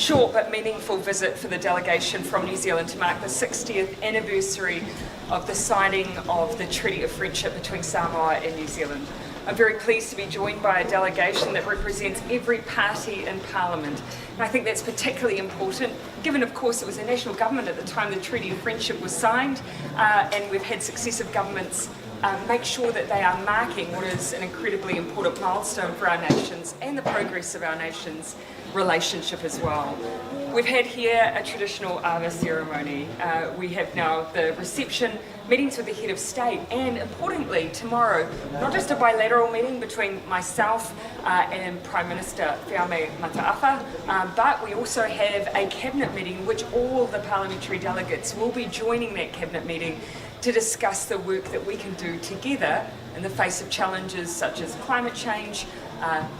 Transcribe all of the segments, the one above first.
short but meaningful visit for the delegation from New Zealand to mark the 60th anniversary of the signing of the Treaty of Friendship between Samoa and New Zealand. I'm very pleased to be joined by a delegation that represents every party in Parliament. And I think that's particularly important, given of course it was a national government at the time the Treaty of Friendship was signed, and we've had successive governments make sure that they are marking what is an incredibly important milestone for our nations and the progress of our nation's relationship as well. We've had here a traditional Ava ceremony. We have now the reception, meetings with the head of state, and importantly tomorrow, not just a bilateral meeting between myself and Prime Minister Whiame Mataafa, but we also have a cabinet meeting in which all the parliamentary delegates will be joining that cabinet meeting to discuss the work that we can do together in the face of challenges such as climate change,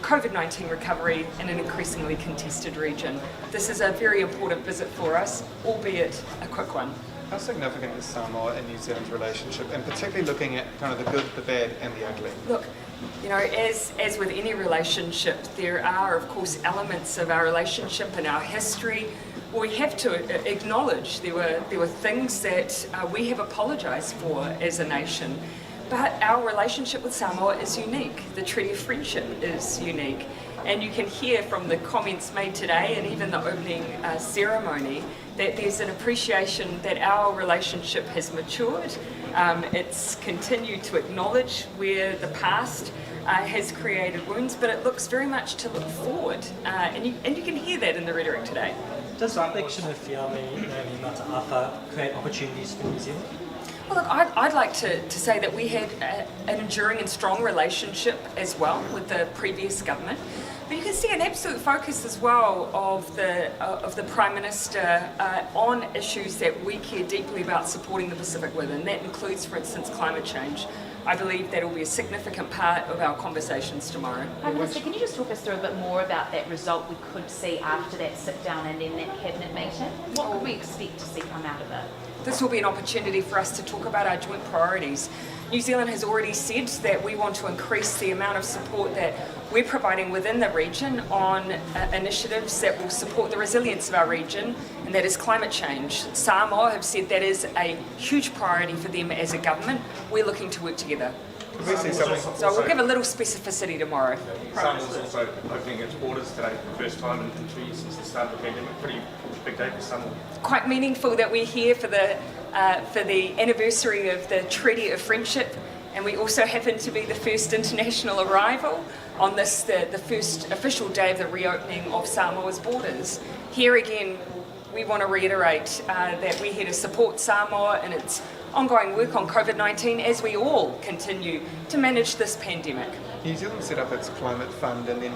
COVID-19 recovery, and an increasingly contested region. This is a very important visit for us, albeit a quick one. How significant is Samoa and New Zealand's relationship, and particularly looking at kind of the good, the bad, and the ugly? Look, you know, as with any relationship, there are, of course, elements of our relationship and our history we have to acknowledge there were things that we have apologised for as a nation. But our relationship with Samoa is unique. The Treaty of Friendship is unique. And you can hear from the comments made today and even the opening ceremony that there's an appreciation that our relationship has matured. It's continued to acknowledge where the past has created wounds, but it looks very much to look forward. And you can hear that in the rhetoric today. Does the election of Whiame Mataafa create opportunities for New Zealand? Well, look, I'd like to say that we had an enduring and strong relationship as well with the previous government. But you can see an absolute focus as well of the Prime Minister on issues that we care deeply about supporting the Pacific with, and that includes, for instance, climate change. I believe that will be a significant part of our conversations tomorrow. Prime Minister, can you just talk us through a bit more about that result we could see after that sit down and then that cabinet meeting? What could we expect to see come out of it? This will be an opportunity for us to talk about our joint priorities. New Zealand has already said that we want to increase the amount of support that we're providing within the region on initiatives that will support the resilience of our region, and that is climate change. Samoa have said that is a huge priority for them as a government. We're looking to work together. Could we see something? So we'll give a little specificity tomorrow. Samoa's also opening its borders today for the first time in 2 years since the start of the pandemic. Pretty big day for Samoa. Quite meaningful that we're here for the anniversary of the Treaty of Friendship, and we also happen to be the first international arrival on this, the first official day of the reopening of Samoa's borders. Here again, we want to reiterate that we're here to support Samoa in its ongoing work on COVID-19 as we all continue to manage this pandemic. New Zealand set up its climate fund and then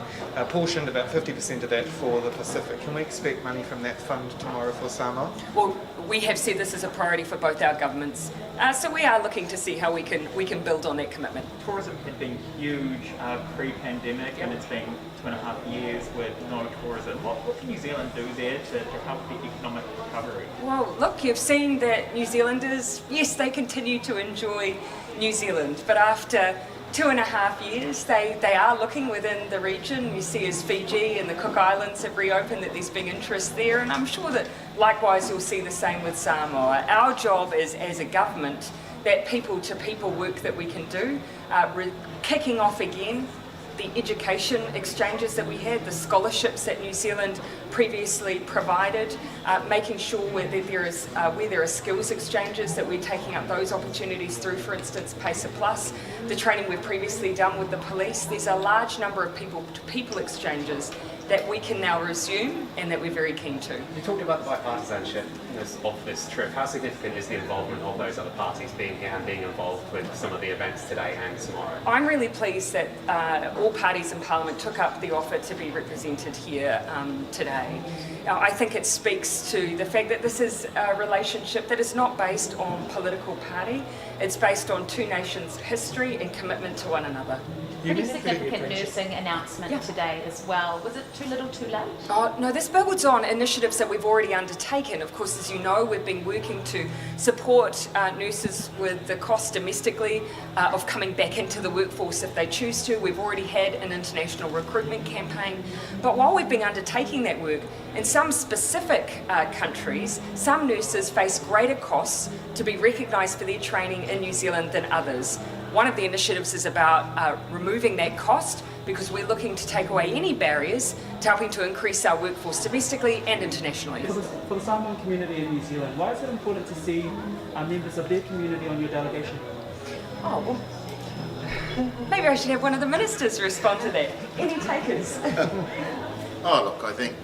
portioned about 50% of that for the Pacific. Can we expect money from that fund tomorrow for Samoa? Well, we have said this is a priority for both our governments, so we are looking to see how we can build on that commitment. Tourism had been huge pre-pandemic, and it's been 2.5 years with no tourism. What can New Zealand do there to help the economic recovery? Well, look, you've seen that New Zealanders, yes, they continue to enjoy New Zealand, but after 2.5 years, they are looking within the region. You see as Fiji and the Cook Islands have reopened that there's big interest there, and I'm sure that likewise you'll see the same with Samoa. Our job is, as a government, that people-to-people work that we can do, kicking off again the education exchanges that we had, the scholarships that New Zealand previously provided, making sure where there are skills exchanges that we're taking up those opportunities through, for instance, PACER Plus, the training we've previously done with the police. There's a large number of people-to-people exchanges that we can now resume and that we're very keen to. You talked about the bipartisanship of this trip. How significant is the involvement of those other parties being here and being involved with some of the events today and tomorrow? I'm really pleased that all parties in Parliament took up the offer to be represented here today. Now, I think it speaks to the fact that this is a relationship that is not based on political party. It's based on two nations' history and commitment to one another. You Pretty mentioned significant apprenticeship. nursing announcement Yeah. today as well. Was it too little, too late? Oh, no, this builds on initiatives that we've already undertaken. Of course, as you know, we've been working to support nurses with the cost domestically of coming back into the workforce if they choose to. We've already had an international recruitment campaign. But while we've been undertaking that work, in some specific countries, some nurses face greater costs to be recognised for their training in New Zealand than others. One of the initiatives is about removing that cost because we're looking to take away any barriers to helping to increase our workforce domestically and internationally. For the Samoan community in New Zealand, why is it important to see members of their community on your delegation? Oh, well, maybe I should have one of the ministers respond to that. Any takers? Oh, look, I think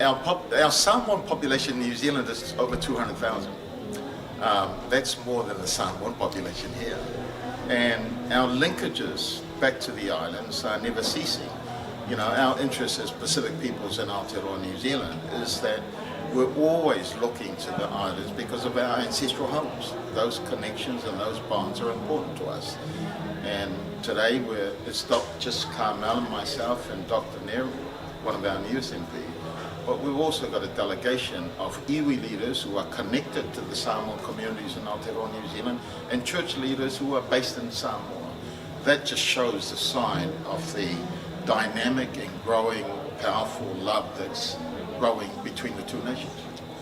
our Samoan population in New Zealand is over 200,000. That's more than the Samoan population here. And our linkages back to the islands are never ceasing. You know, our interest as Pacific peoples in Aotearoa, New Zealand, is that we're always looking to the islands because of our ancestral homes. Those connections and those bonds are important to us. And today it's not just Carmel and myself and Dr. Nair, one of our newest MPs, but we've also got a delegation of iwi leaders who are connected to the Samoan communities in Aotearoa, New Zealand, and church leaders who are based in Samoa. That just shows the sign of the dynamic and growing, powerful love that's growing between the two nations.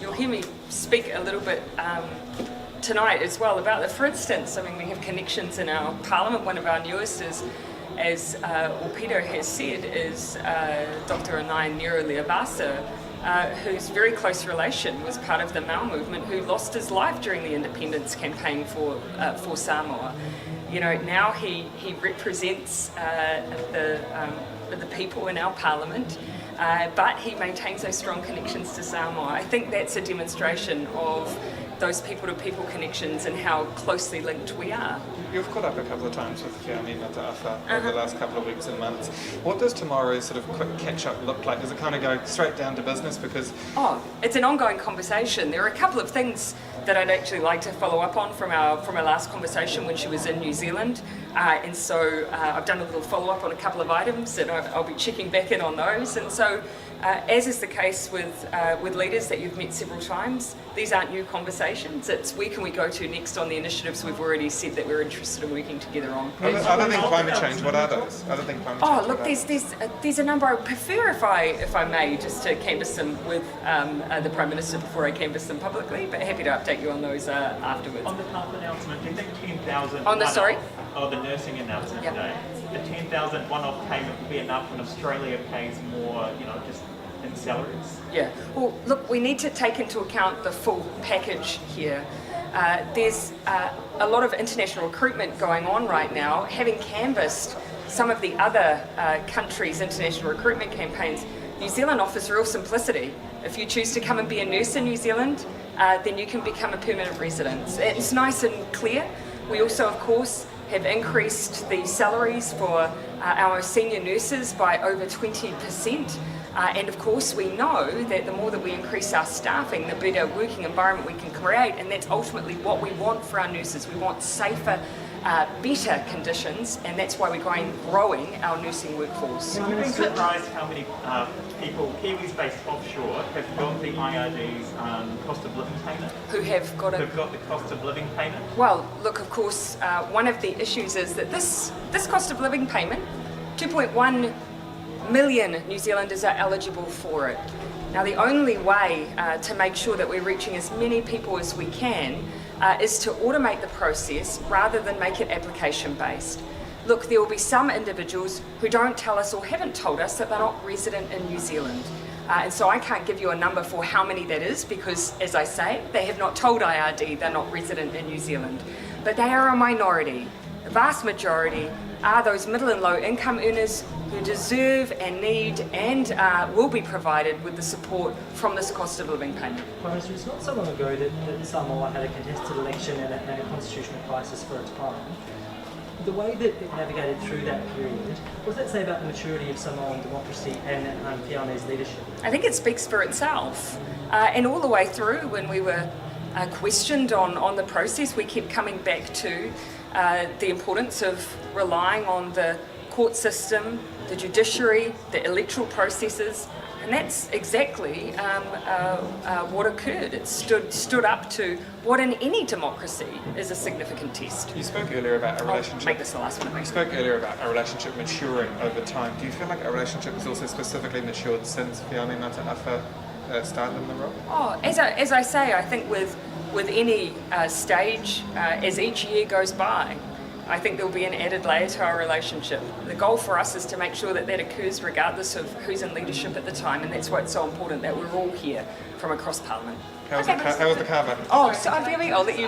You'll hear me speak a little bit tonight as well about that. For instance, I mean, we have connections in our parliament. One of our newest is, as Peter has said, is Dr. Anai Nero Leabasa, whose very close relation was part of the Mau movement, who lost his life during the independence campaign for Samoa. You know, now he represents the people in our parliament, but he maintains those strong connections to Samoa. I think that's a demonstration of those people-to-people connections and how closely linked we are. You've caught up a couple of times with Whiami Mataafa over the last couple of weeks and months. What does tomorrow's sort of quick catch-up look like? Does it kind of go straight down to business? Because it's an ongoing conversation. There are a couple of things that I'd actually like to follow up on from our last conversation when she was in New Zealand, and so I've done a little follow-up on a couple of items, and I'll be checking back in on those. And so, as is the case with leaders that you've met several times, these aren't new conversations. It's where can we go to next on the initiatives we've already said that we're interested in working together on. other than climate change, what are those? Other than climate change? Oh, look, there's a number. I would prefer, if I may, just to canvass them with the Prime Minister before I canvass them publicly, but happy to update you on those afterwards. On the health announcement, do you think 10,000 On the, sorry? Oh, the nursing announcement Yep. today. The 10,000 one-off payment would be enough when Australia pays more, just in salaries? Yeah. Well, look, we need to take into account the full package here. There's a lot of international recruitment going on right now. Having canvassed some of the other countries' international recruitment campaigns, New Zealand offers real simplicity. If you choose to come and be a nurse in New Zealand, then you can become a permanent resident. It's nice and clear. We also, of course, have increased the salaries for our senior nurses by over 20%. And of course, we know that the more that we increase our staffing, the better working environment we can create. And that's ultimately what we want for our nurses. We want safer, better conditions. And that's why we're growing our nursing workforce. Have you been surprised how many people, Kiwis based offshore, have got the IRD's cost of living payment? Who've got the cost of living payment? Well, look, of course, one of the issues is that this cost of living payment, 2.1 million New Zealanders are eligible for it. Now, the only way to make sure that we're reaching as many people as we can is to automate the process rather than make it application-based. Look, there will be some individuals who don't tell us or haven't told us that they're not resident in New Zealand. And so I can't give you a number for how many that is because, as I say, they have not told IRD they're not resident in New Zealand. But they are a minority. The vast majority are those middle and low income earners who deserve and need and will be provided with the support from this cost of living payment. Prime Minister, it's not so long ago that Samoa had a contested election and a constitutional crisis for a time. The way that it navigated through that period, what does that say about the maturity of Samoan democracy and Whiami's leadership? I think it speaks for itself. And all the way through, when we were questioned on the process, we kept coming back to the importance of relying on the court system, the judiciary, the electoral processes, and that's exactly what occurred. It stood up to what in any democracy is a significant test. You spoke earlier about a I'll relationship. make this the last one. You spoke earlier about a relationship maturing over time. Do you feel like a relationship has also specifically matured since Whiane Mataafa started in the role? Oh, as I say, I think with any stage, as each year goes by, I think there'll be an added layer to our relationship. The goal for us is to make sure that occurs regardless of who's in leadership at the time, and that's why it's so important that we're all here from across Parliament. How was the carver? Oh, so I'll let you.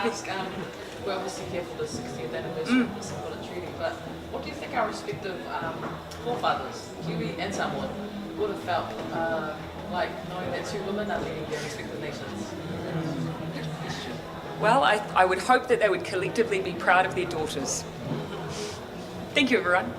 We're obviously here for the 60th anniversary of the Soifua Treaty, but what do you think our respective forefathers, Kiwi and Samoan, would have felt like knowing that two women are leading their respective nations? Well, I would hope that they would collectively be proud of their daughters. Thank you, everyone.